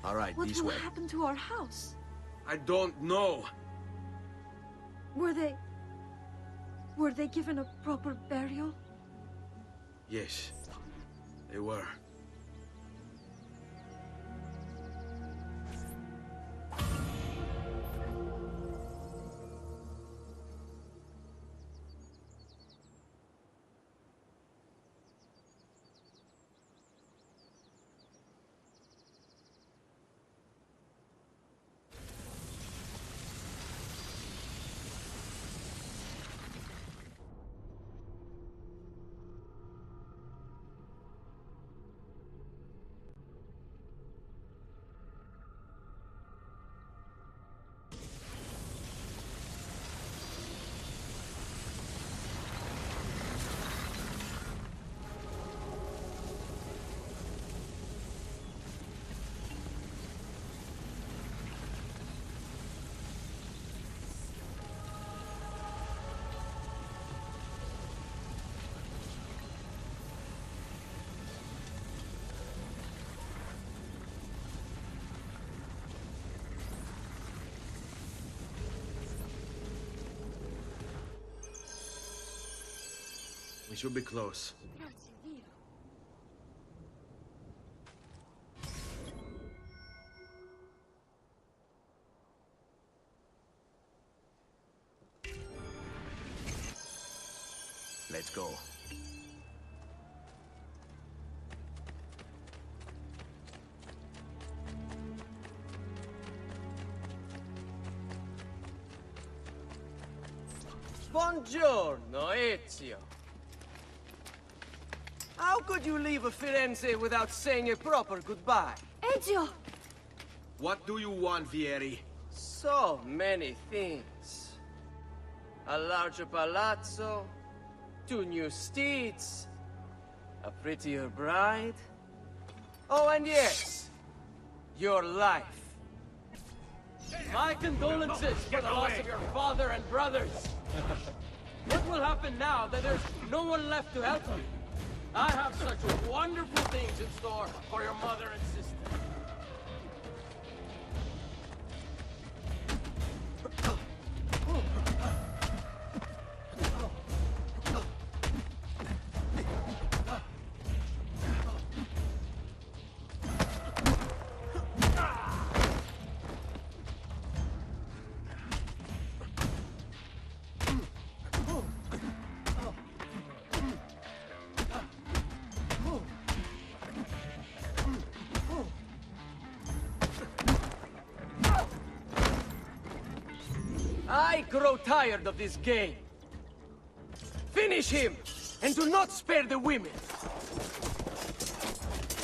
All right, What this will way. happen to our house? I don't know. Were they... Were they given a proper burial? Yes, they were. We should be close. Grazie, Dio. Let's go. Buongiorno, Ezio. How could you leave Firenze without saying a proper goodbye? Ezio! What do you want, Vieri? So many things. A larger palazzo, 2 new steeds, a prettier bride. Oh, and yes, your life. My condolences for the loss of your father and brothers. What will happen now that there's no one left to help you? I have such wonderful things in store for your mother and sister. I grow tired of this game. Finish him, and do not spare the women.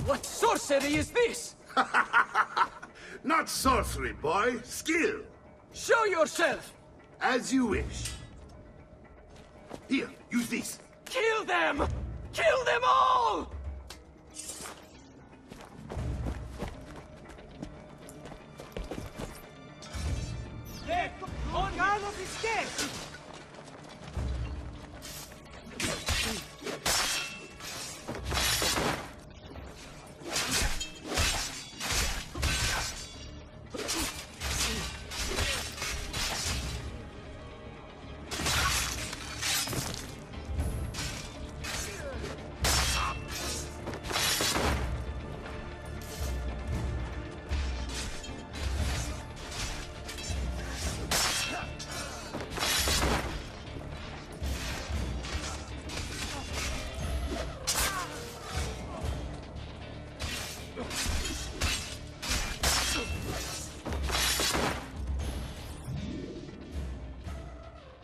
What sorcery is this? Not sorcery, boy. Skill. Show yourself! As you wish. Here, use this. Kill them! Kill them all! Carlo Bisquet!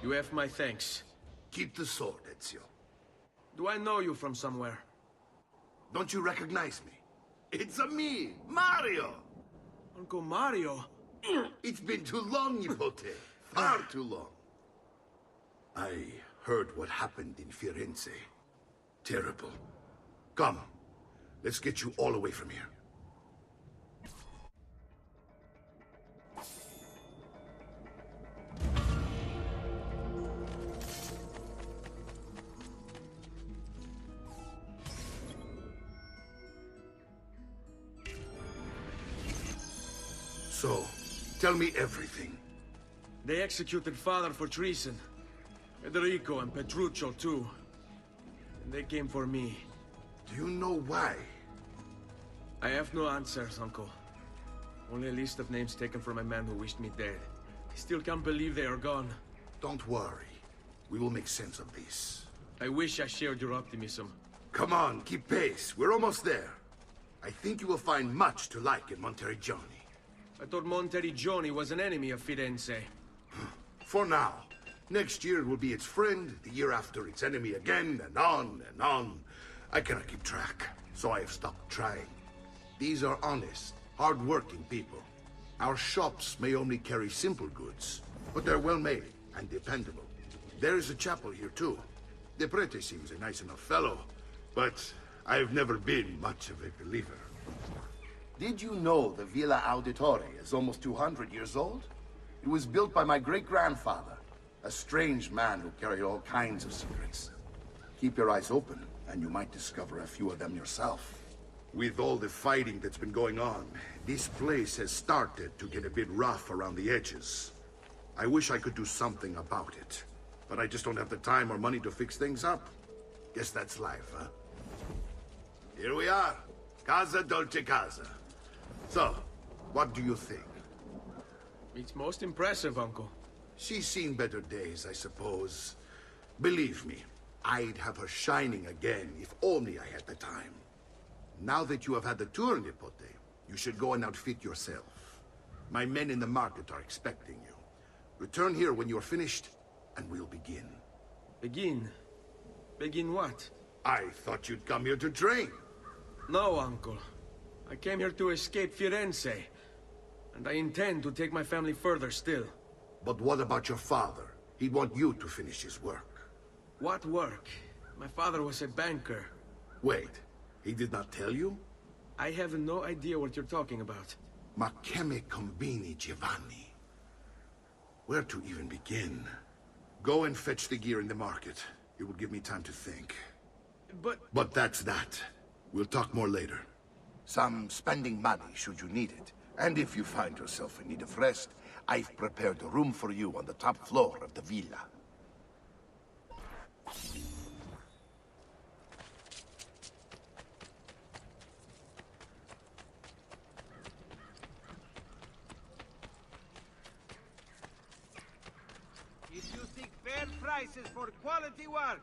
You have my thanks. Keep the sword, Ezio. Do I know you from somewhere? Don't you recognize me? It's a me, Mario! Uncle Mario? It's been too long, Nipote. Far too long. I heard what happened in Firenze. Terrible. Come, let's get you all away from here. So, tell me everything. They executed father for treason. Federico and Petruccio, too. And they came for me. Do you know why? I have no answers, Uncle. Only a list of names taken from a man who wished me dead. I still can't believe they are gone. Don't worry. We will make sense of this. I wish I shared your optimism. Come on, keep pace. We're almost there. I think you will find much to like in Monteriggioni. I thought Monteriggioni was an enemy of Firenze. For now. Next year it will be its friend, the year after its enemy again, and on and on. I cannot keep track, so I have stopped trying. These are honest, hard-working people. Our shops may only carry simple goods, but they're well-made and dependable. There is a chapel here, too. De Prete seems a nice enough fellow, but I've never been much of a believer. Did you know the Villa Auditore is almost 200 years old? It was built by my great-grandfather, a strange man who carried all kinds of secrets. Keep your eyes open, and you might discover a few of them yourself. With all the fighting that's been going on, this place has started to get a bit rough around the edges. I wish I could do something about it, but I just don't have the time or money to fix things up. Guess that's life, huh? Here we are. Casa Dolce Casa. So, what do you think? It's most impressive, Uncle. She's seen better days, I suppose. Believe me, I'd have her shining again if only I had the time. Now that you have had the tour, Nipote, you should go and outfit yourself. My men in the market are expecting you. Return here when you're finished, and we'll begin. Begin? Begin what? I thought you'd come here to train. No, Uncle. I came here to escape Firenze. And I intend to take my family further still. But what about your father? He'd want you to finish his work. What work? My father was a banker. Wait, he did not tell you? I have no idea what you're talking about. Ma che me combini, Giovanni? Where to even begin? Go and fetch the gear in the market. It will give me time to think. But that's that. We'll talk more later. Some spending money should you need it. And if you find yourself in need of rest, I've prepared a room for you on the top floor of the villa. If you seek fair prices for quality work,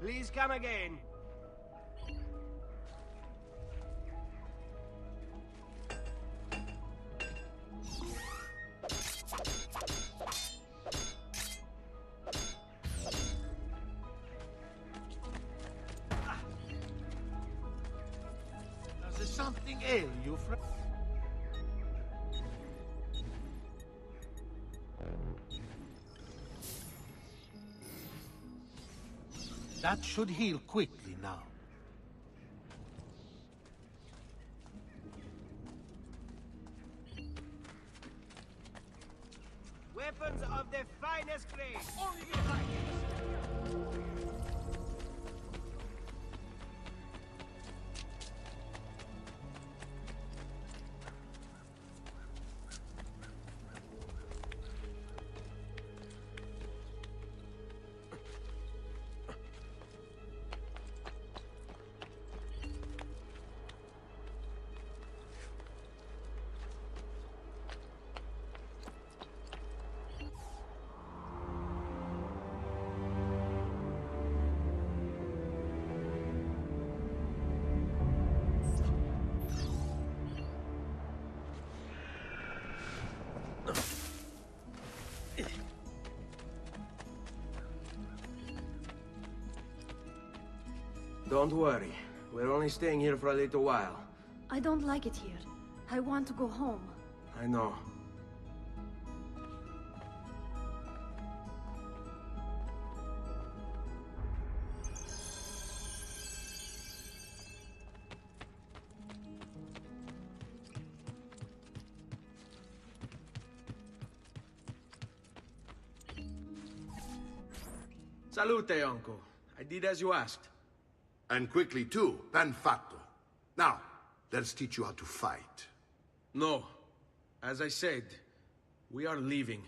please come again. Does something ail you, friend? That should heal quickly now. Weapons of the finest grade. Only the finest. Don't worry. We're only staying here for a little while. I don't like it here. I want to go home. I know. Salute, uncle. I did as you asked. And quickly too, ben fatto. Now, let's teach you how to fight. No. As I said, we are leaving.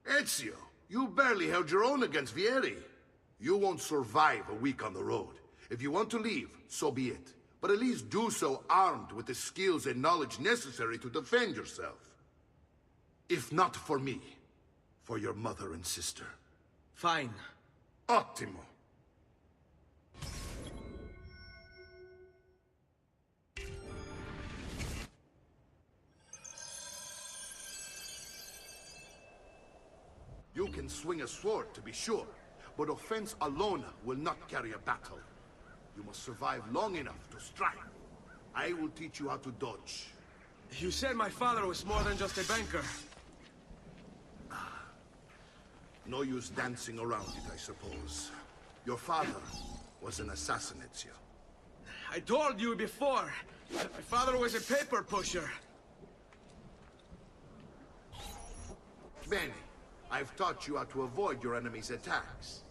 Ezio, you barely held your own against Vieri. You won't survive a week on the road. If you want to leave, so be it. But at least do so armed with the skills and knowledge necessary to defend yourself. If not for me, for your mother and sister. Fine. Ottimo. You can swing a sword, to be sure, but offense alone will not carry a battle. You must survive long enough to strike. I will teach you how to dodge. You said my father was more than just a banker. No use dancing around it, I suppose. Your father was an assassin, Ezio. I told you before. My father was a paper pusher. Bene. I've taught you how to avoid your enemy's attacks.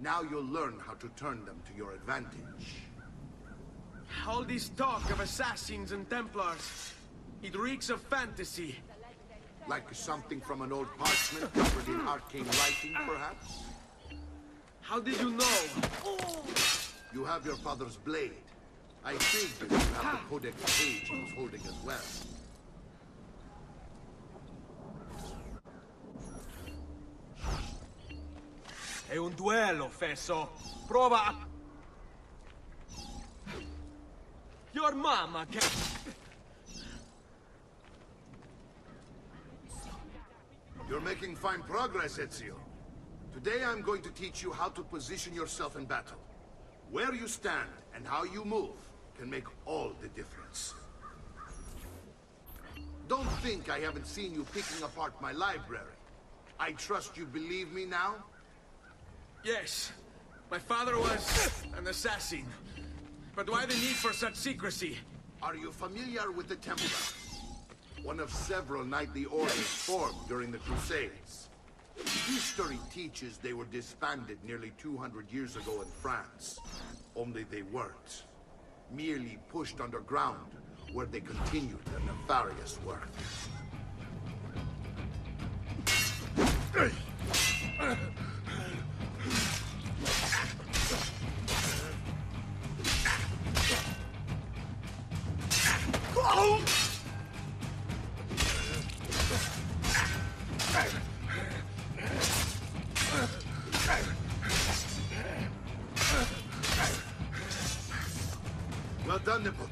Now you'll learn how to turn them to your advantage. All this talk of assassins and Templars, it reeks of fantasy. Like something from an old parchment covered in arcane writing, perhaps? How did you know? You have your father's blade. I figured you have the codex page he was holding as well. È un duello, Fesso. Prova a... Your mama can... You're making fine progress, Ezio. Today I'm going to teach you how to position yourself in battle. Where you stand and how you move can make all the difference. Don't think I haven't seen you picking apart my library. I trust you believe me now? Yes. My father was an assassin. But why the need for such secrecy? Are you familiar with the Templars? One of several knightly orders formed during the Crusades. History teaches they were disbanded nearly 200 years ago in France. Only they weren't. Merely pushed underground, where they continued their nefarious work. Well done, Nipote.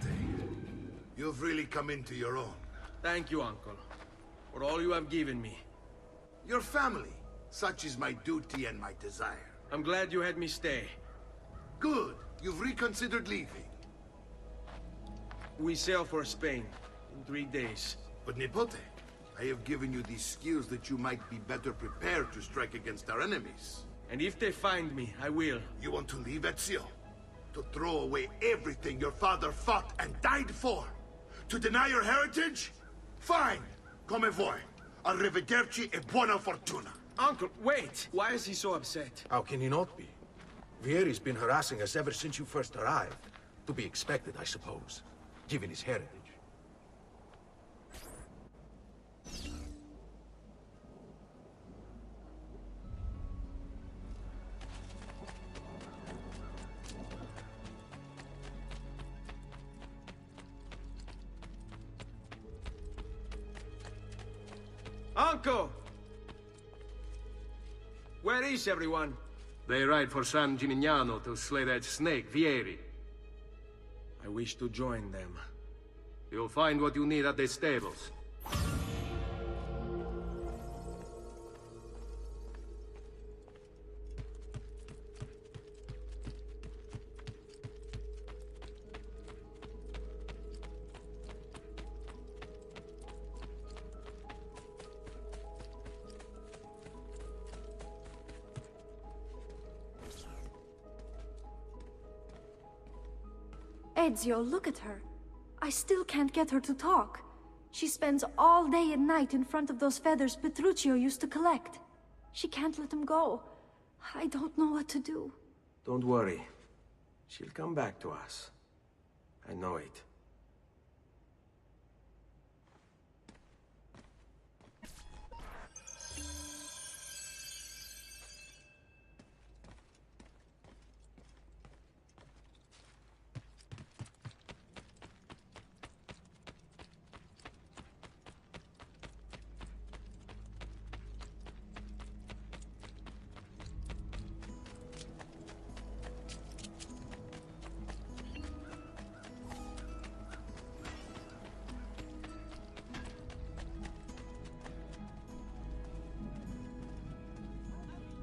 You've really come into your own. Thank you, Uncle, for all you have given me. Your family. Such is my duty and my desire. I'm glad you had me stay. Good. You've reconsidered leaving. We sail for Spain in 3 days. But Nipote, I have given you these skills that you might be better prepared to strike against our enemies. And if they find me, I will. You want to leave, Ezio? To throw away everything your father fought and died for? To deny your heritage? Fine. Come vuoi. Arrivederci e buona fortuna. Uncle, wait! Why is he so upset? How can he not be? Vieri's been harassing us ever since you first arrived. To be expected, I suppose, given his heritage. Uncle! Where is everyone? They ride for San Gimignano to slay that snake, Vieri. I wish to join them. You'll find what you need at the stables. Ezio, look at her. I still can't get her to talk. She spends all day and night in front of those feathers Petruchio used to collect. She can't let them go. I don't know what to do. Don't worry. She'll come back to us. I know it.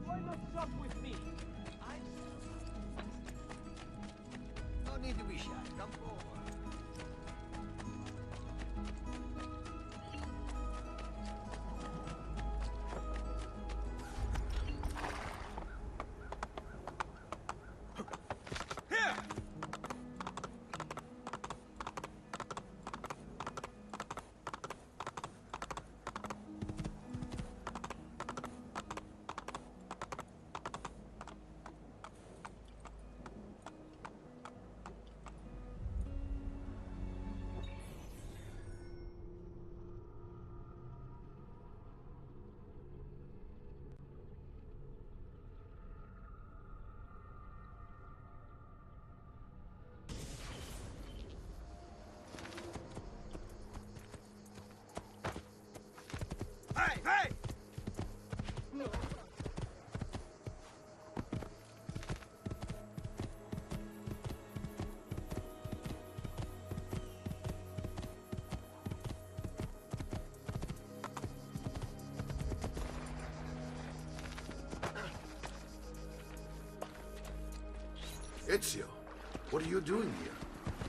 Why not shop with me? No need to be shy. Come forward. Hey, hey! Ezio, what are you doing here?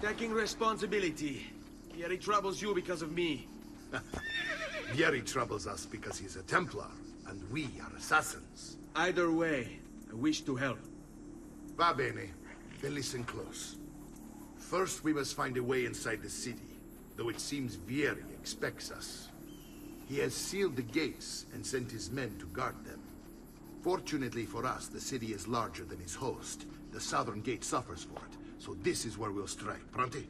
Taking responsibility. Vieri troubles you because of me. Vieri troubles us because he's a Templar, and we are assassins. Either way, I wish to help. Va bene. Then listen close. First, we must find a way inside the city, though it seems Vieri expects us. He has sealed the gates and sent his men to guard them. Fortunately for us, the city is larger than its host. The southern gate suffers for it, so this is where we'll strike. Pronti?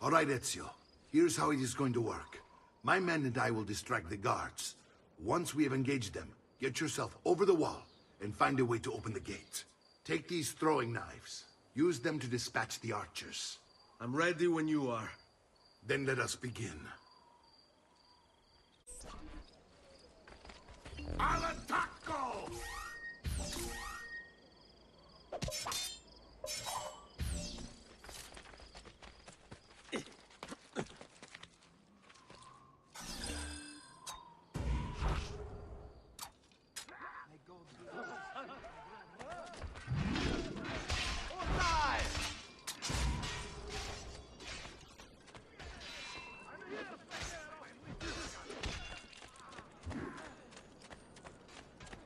All right, Ezio. Here's how it is going to work. My men and I will distract the guards. Once we have engaged them, get yourself over the wall and find a way to open the gate. Take these throwing knives. Use them to dispatch the archers. I'm ready when you are. Then let us begin. Al attacco!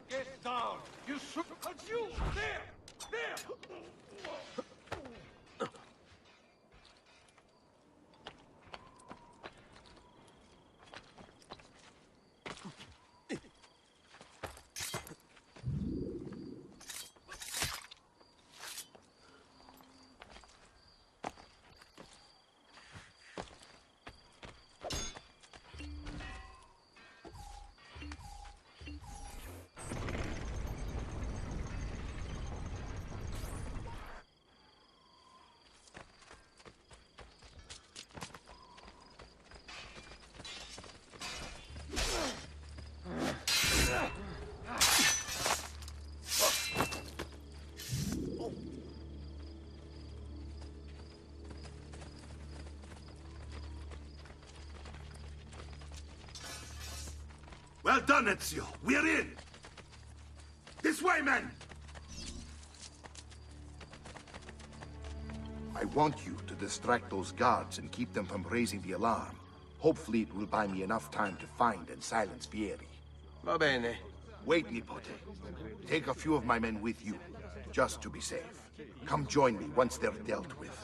Get down! You should... You! There! There! Well done, Ezio. We're in! This way, men! I want you to distract those guards and keep them from raising the alarm. Hopefully it will buy me enough time to find and silence Vieri. Va bene. Wait, Nipote. Take a few of my men with you, just to be safe. Come join me once they're dealt with.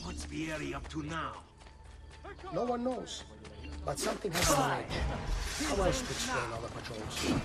What's Vieri up to now? No one knows. But something has been made. How else to explain all the patrols?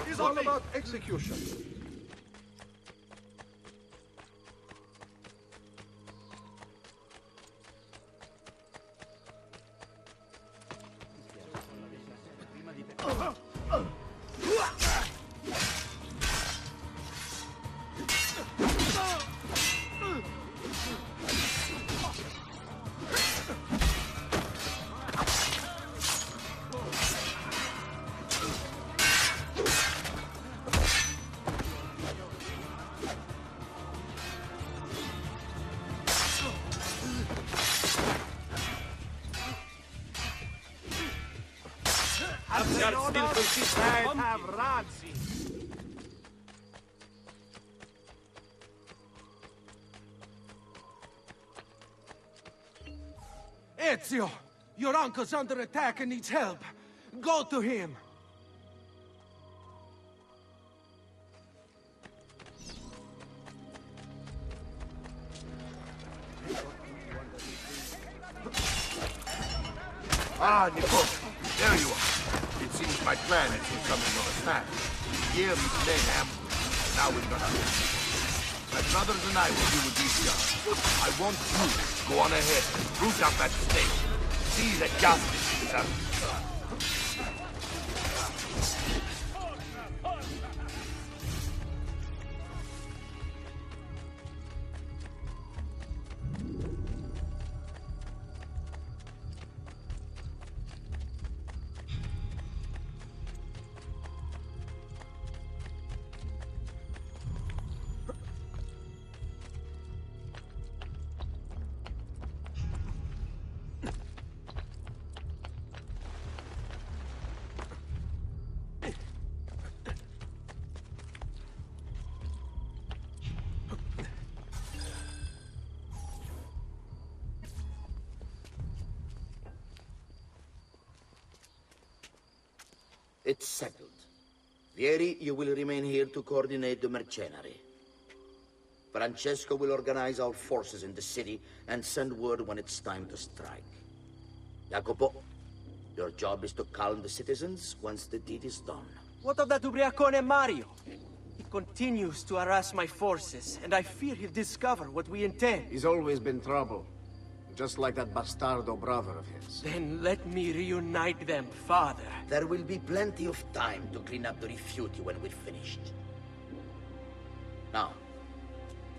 It's all about execution. Ezio! Your uncle's under attack and needs help. Go to him! Ah, Nipote, there you are. It seems my plan is becoming of a snap. Vieri's men ambushed. Now we're gonna... My brothers and I will deal with these guys. I want you to go on ahead and root out that snake. See that justice is served. It's settled. Vieri, you will remain here to coordinate the mercenary. Francesco will organize our forces in the city and send word when it's time to strike. Jacopo, your job is to calm the citizens once the deed is done. What of that ubriacone Mario? He continues to harass my forces, and I fear he'll discover what we intend. He's always been trouble. Just like that bastardo brother of his. Then let me reunite them, father. There will be plenty of time to clean up the rifiuti when we're finished. Now,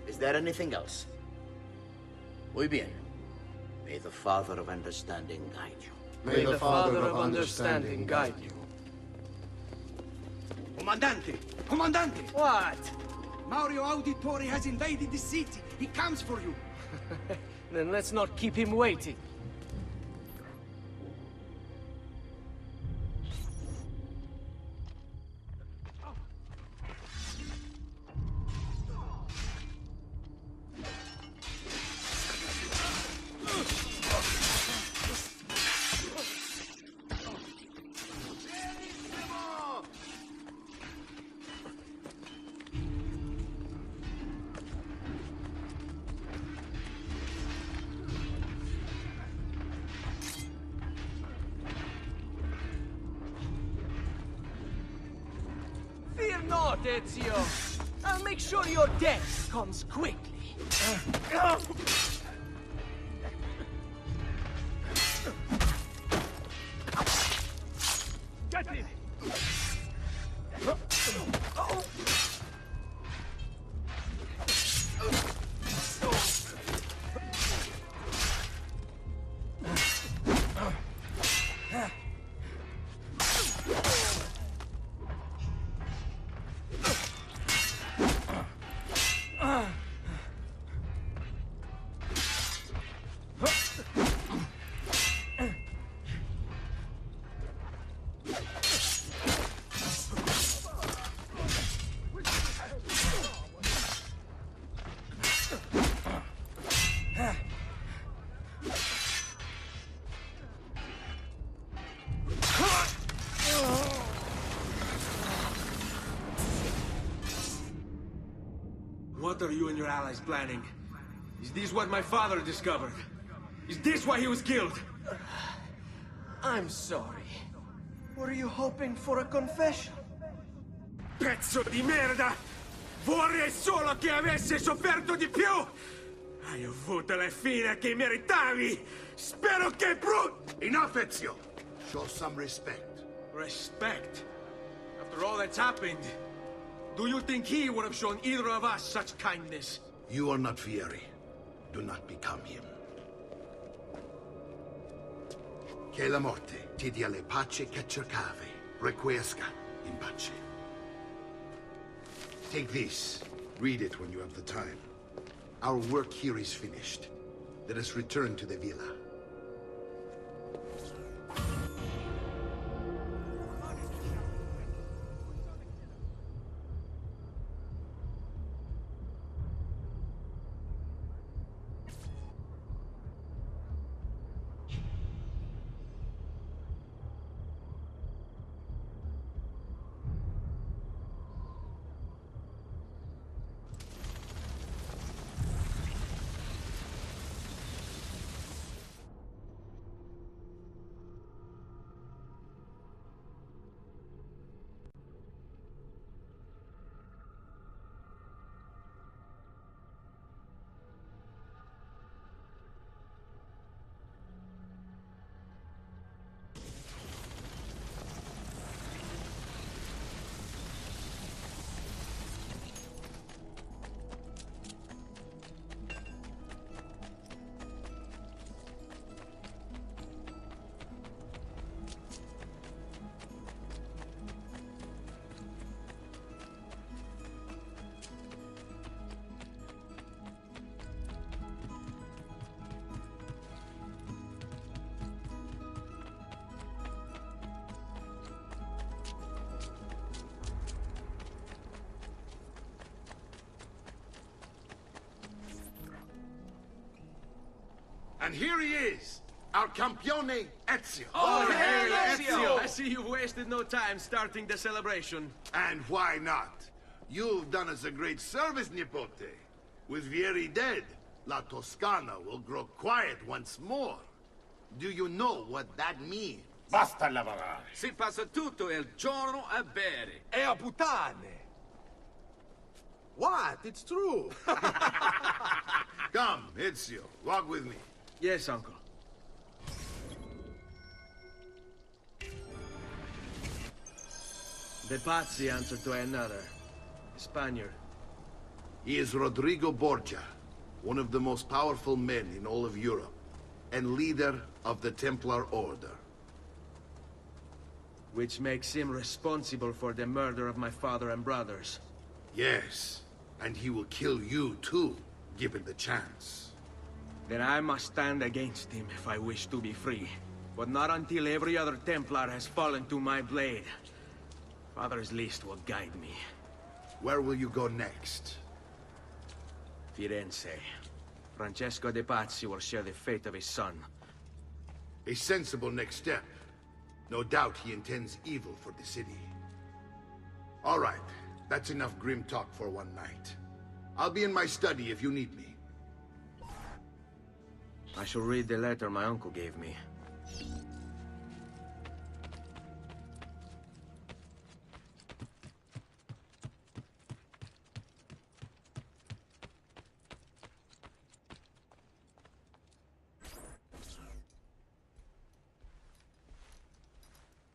is there anything else? Muy bien. May the Father of Understanding guide you. May the Father of Understanding guide you. Comandante! Comandante! What? Mario Auditore has invaded the city. He comes for you. Then let's not keep him waiting. Fear not, Ezio. I'll make sure your death comes quickly. are you and your allies planning? Is this what my father discovered? Is this why he was killed? I'm sorry. Were you hoping for a confession? Pezzo di merda! Vorrei solo che avesse sofferto di più! Hai avuto la fine che meritavi! Spero che Enough, Ezio! Show some respect. Respect? After all that's happened, do you think he would have shown either of us such kindness? You are not Vieri. Do not become him. Che la morte ti dia le pace che cercavi. Requiesca in pace. Take this. Read it when you have the time. Our work here is finished. Let us return to the villa. And here he is, our campione Ezio. Oh, hail Ezio! I see you've wasted no time starting the celebration. And why not? You've done us a great service, Nipote. With Vieri dead, La Toscana will grow quiet once more. Do you know what that means? Basta lavorare. Si passa tutto il giorno a bere. E a puttane. What? It's true. Come, Ezio, walk with me. Yes, uncle. De Pazzi answered to another. A Spaniard. He is Rodrigo Borgia, one of the most powerful men in all of Europe, and leader of the Templar Order. Which makes him responsible for the murder of my father and brothers. Yes, and he will kill you too, given the chance. Then I must stand against him if I wish to be free. But not until every other Templar has fallen to my blade. Father's list will guide me. Where will you go next? Firenze. Francesco de Pazzi will share the fate of his son. A sensible next step. No doubt he intends evil for the city. All right, that's enough grim talk for one night. I'll be in my study if you need me. I shall read the letter my uncle gave me.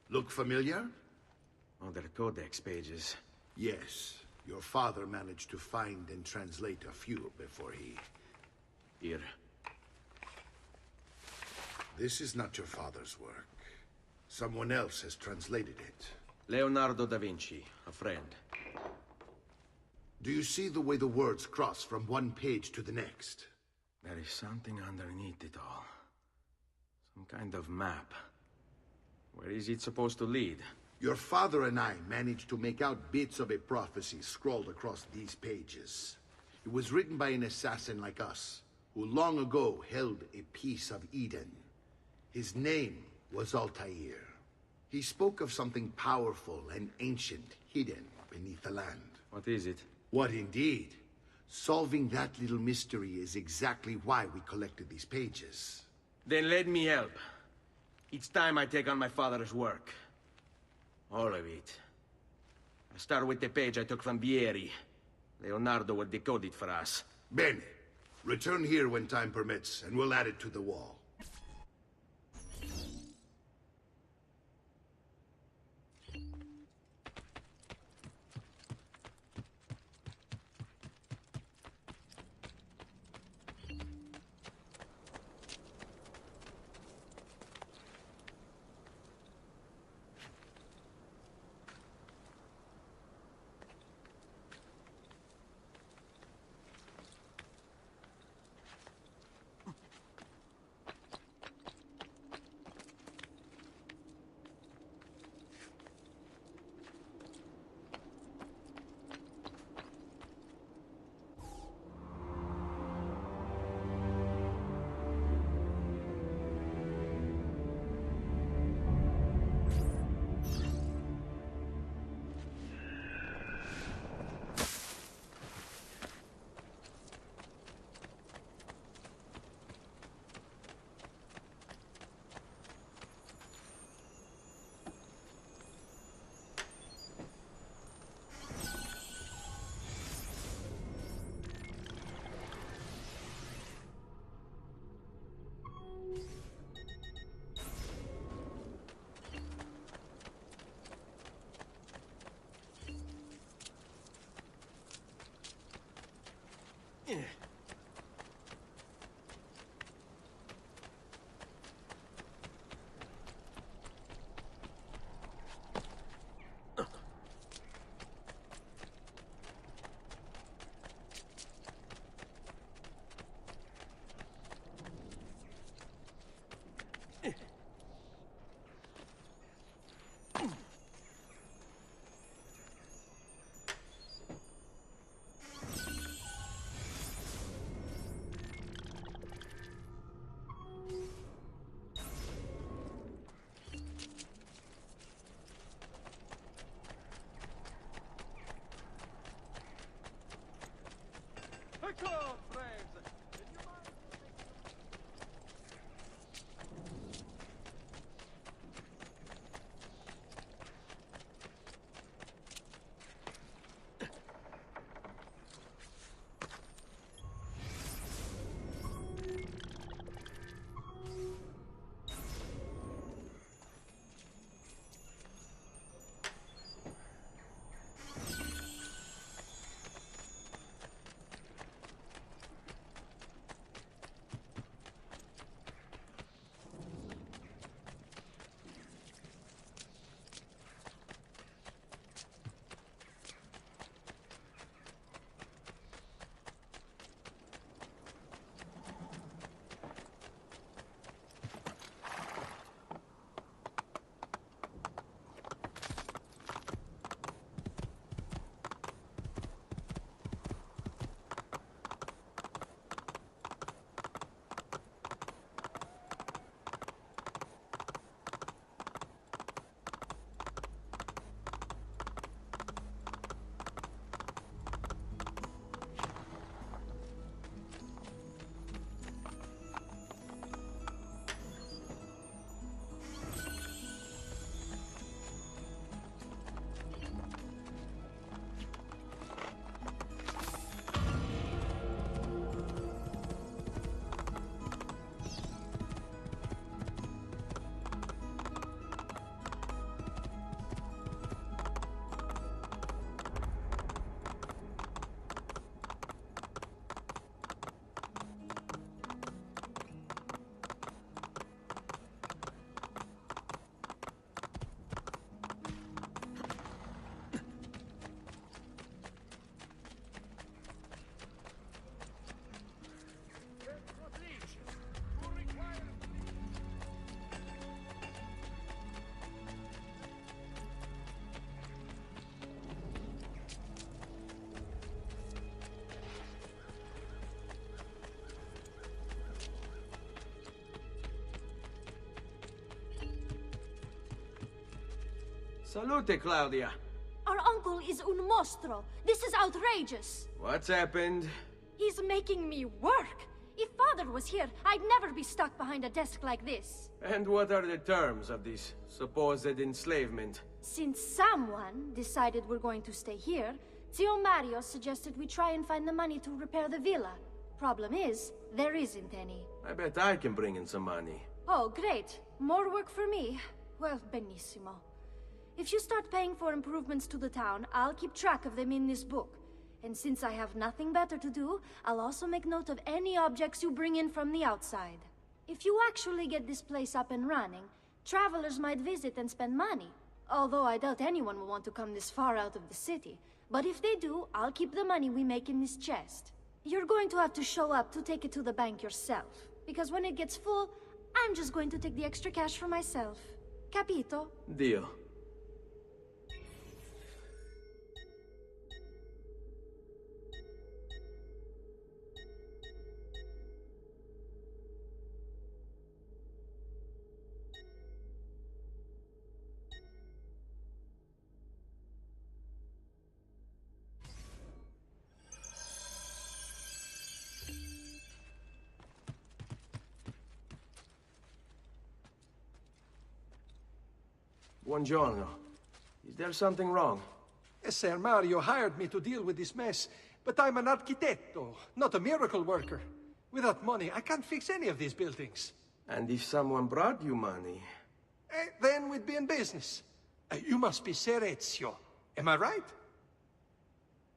Look familiar? Oh, they're codex pages. Yes. Your father managed to find and translate a few before he... Here. This is not your father's work. Someone else has translated it. Leonardo da Vinci, a friend. Do you see the way the words cross from one page to the next? There is something underneath it all. Some kind of map. Where is it supposed to lead? Your father and I managed to make out bits of a prophecy scrawled across these pages. It was written by an assassin like us, who long ago held a piece of Eden. His name was Altair. He spoke of something powerful and ancient hidden beneath the land. What is it? What indeed? Solving that little mystery is exactly why we collected these pages. Then let me help. Each time I take on my father's work. All of it. I start with the page I took from Vieri. Leonardo will decode it for us. Bene. Return here when time permits, and we'll add it to the wall. Salute, Claudia. Our uncle is un mostro. This is outrageous. What's happened? He's making me work. If Father was here, I'd never be stuck behind a desk like this. And what are the terms of this supposed enslavement? Since someone decided we're going to stay here, Zio Mario suggested we try and find the money to repair the villa. Problem is, there isn't any. I bet I can bring in some money. Oh, great. More work for me. Well, benissimo. If you start paying for improvements to the town, I'll keep track of them in this book. And since I have nothing better to do, I'll also make note of any objects you bring in from the outside. If you actually get this place up and running, travelers might visit and spend money. Although I doubt anyone will want to come this far out of the city. But if they do, I'll keep the money we make in this chest. You're going to have to show up to take it to the bank yourself. Because when it gets full, I'm just going to take the extra cash for myself. Capito? Deal. Buongiorno. Is there something wrong? Ser Mario hired me to deal with this mess, but I'm an architetto, not a miracle worker. Without money, I can't fix any of these buildings. And if someone brought you money? Then we'd be in business. You must be Ser Ezio. Am I right?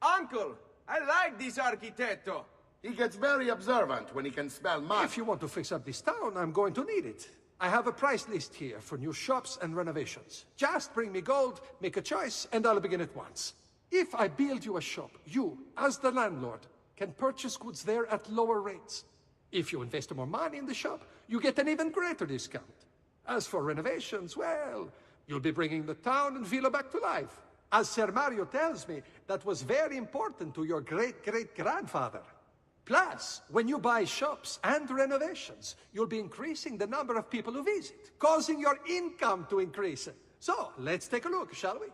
Uncle! I like this architetto! He gets very observant when he can smell mud. If you want to fix up this town, I'm going to need it. I have a price list here for new shops and renovations. Just bring me gold, make a choice, and I'll begin at once. If I build you a shop, you, as the landlord, can purchase goods there at lower rates. If you invest more money in the shop, you get an even greater discount. As for renovations, well, you'll be bringing the town and villa back to life. As Ser Mario tells me, that was very important to your great-great-grandfather. Plus, when you buy shops and renovations, you'll be increasing the number of people who visit, causing your income to increase. So, let's take a look, shall we?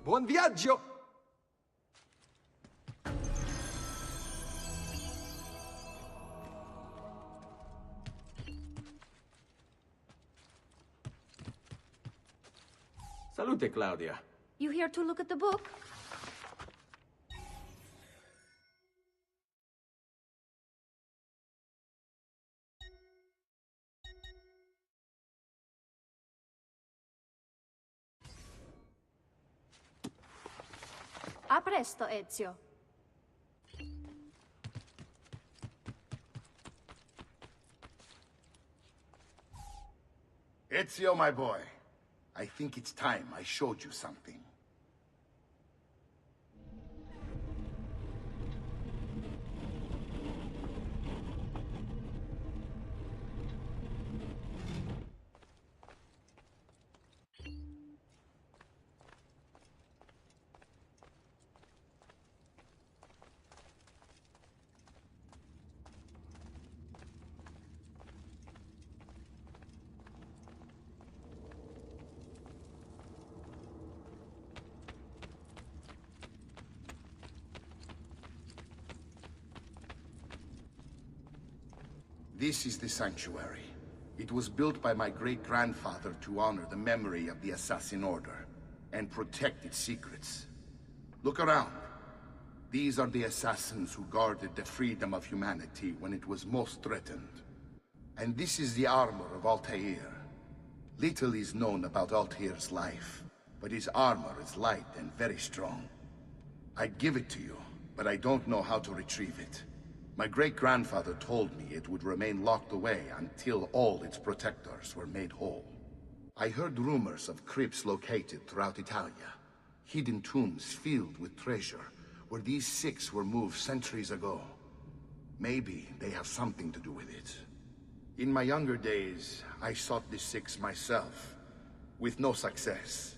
Buon viaggio! Salute, Claudia. You here to look at the book? A presto, Ezio. Ezio, my boy. I think it's time I showed you something. This is the sanctuary. It was built by my great-grandfather to honor the memory of the Assassin Order and protect its secrets. Look around. These are the assassins who guarded the freedom of humanity when it was most threatened. And this is the armor of Altair. Little is known about Altair's life, but his armor is light and very strong. I'd give it to you, but I don't know how to retrieve it. My great-grandfather told me it would remain locked away until all its protectors were made whole. I heard rumors of crypts located throughout Italia, hidden tombs filled with treasure, where these six were moved centuries ago. Maybe they have something to do with it. In my younger days, I sought the six myself, with no success.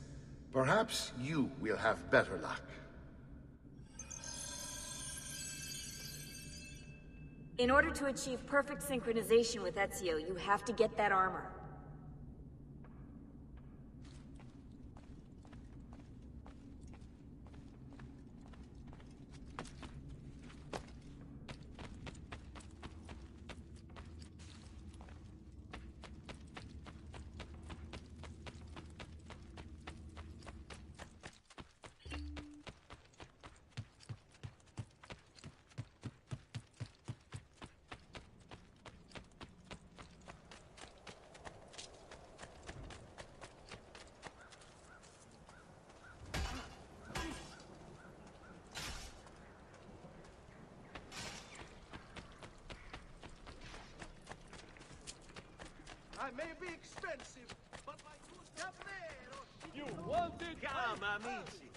Perhaps you will have better luck. In order to achieve perfect synchronization with Ezio, you have to get that armor. I may be expensive, but my good davvero. You wanted? Come, amici.